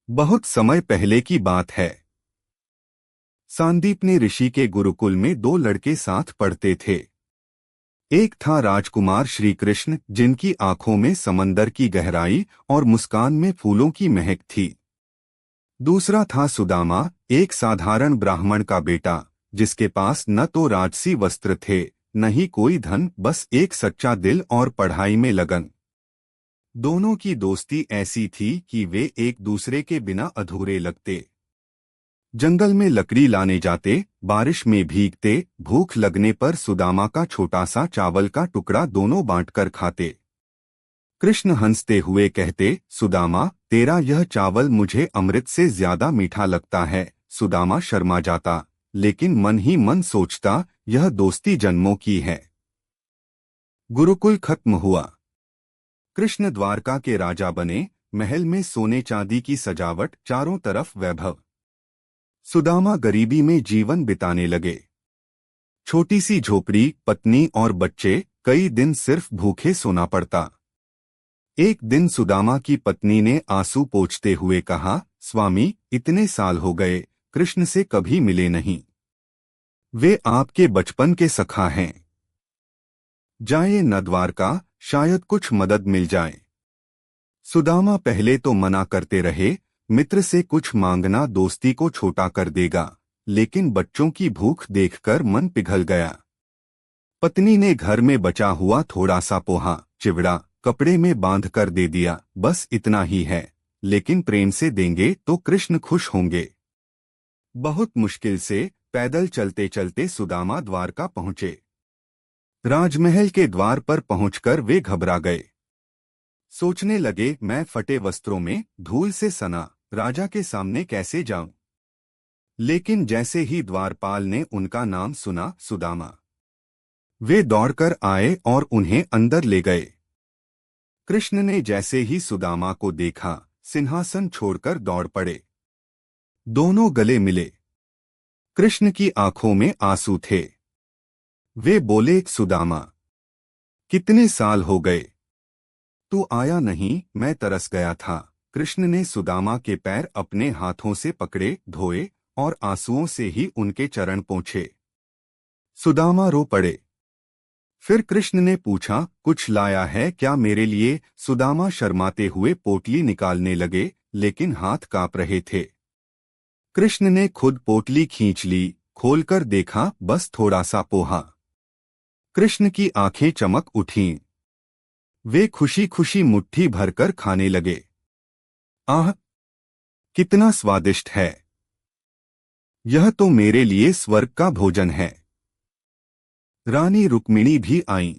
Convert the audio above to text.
बहुत समय पहले की बात है। सांदीपनी ऋषि के गुरुकुल में दो लड़के साथ पढ़ते थे। एक था राजकुमार श्री कृष्ण, जिनकी आंखों में समंदर की गहराई और मुस्कान में फूलों की महक थी। दूसरा था सुदामा, एक साधारण ब्राह्मण का बेटा, जिसके पास न तो राजसी वस्त्र थे, न ही कोई धन, बस एक सच्चा दिल और पढ़ाई में लगन। दोनों की दोस्ती ऐसी थी कि वे एक दूसरे के बिना अधूरे लगते। जंगल में लकड़ी लाने जाते, बारिश में भीगते, भूख लगने पर सुदामा का छोटा सा चावल का टुकड़ा दोनों बांटकर खाते। कृष्ण हंसते हुए कहते, सुदामा, तेरा यह चावल मुझे अमृत से ज्यादा मीठा लगता है। सुदामा शर्मा जाता, लेकिन मन ही मन सोचता, यह दोस्ती जन्मों की है। गुरुकुल खत्म हुआ। कृष्ण द्वारका के राजा बने। महल में सोने चांदी की सजावट, चारों तरफ वैभव। सुदामा गरीबी में जीवन बिताने लगे। छोटी सी झोपड़ी, पत्नी और बच्चे, कई दिन सिर्फ भूखे सोना पड़ता। एक दिन सुदामा की पत्नी ने आंसू पोंछते हुए कहा, स्वामी, इतने साल हो गए, कृष्ण से कभी मिले नहीं। वे आपके बचपन के सखा हैं। जाए न द्वारका, शायद कुछ मदद मिल जाए। सुदामा पहले तो मना करते रहे, मित्र से कुछ मांगना दोस्ती को छोटा कर देगा, लेकिन बच्चों की भूख देखकर मन पिघल गया। पत्नी ने घर में बचा हुआ थोड़ा सा पोहा, चिवड़ा, कपड़े में बांध कर दे दिया। बस इतना ही है, लेकिन प्रेम से देंगे तो कृष्ण खुश होंगे। बहुत मुश्किल से पैदल चलते चलते सुदामा द्वारका पहुंचे। राजमहल के द्वार पर पहुंचकर वे घबरा गए। सोचने लगे, मैं फटे वस्त्रों में, धूल से सना, राजा के सामने कैसे जाऊं। लेकिन जैसे ही द्वारपाल ने उनका नाम सुना, सुदामा, वे दौड़कर आए और उन्हें अंदर ले गए। कृष्ण ने जैसे ही सुदामा को देखा, सिंहासन छोड़कर दौड़ पड़े। दोनों गले मिले। कृष्ण की आंखों में आंसू थे। वे बोले, सुदामा, कितने साल हो गए, तू आया नहीं, मैं तरस गया था। कृष्ण ने सुदामा के पैर अपने हाथों से पकड़े, धोए और आंसुओं से ही उनके चरण पोंछे। सुदामा रो पड़े। फिर कृष्ण ने पूछा, कुछ लाया है क्या मेरे लिए। सुदामा शर्माते हुए पोटली निकालने लगे, लेकिन हाथ कांप रहे थे। कृष्ण ने खुद पोटली खींच ली, खोलकर देखा, बस थोड़ा सा पोहा। कृष्ण की आंखें चमक उठीं। वे खुशी खुशी मुट्ठी भरकर खाने लगे। आह, कितना स्वादिष्ट है, यह तो मेरे लिए स्वर्ग का भोजन है। रानी रुक्मिणी भी आईं।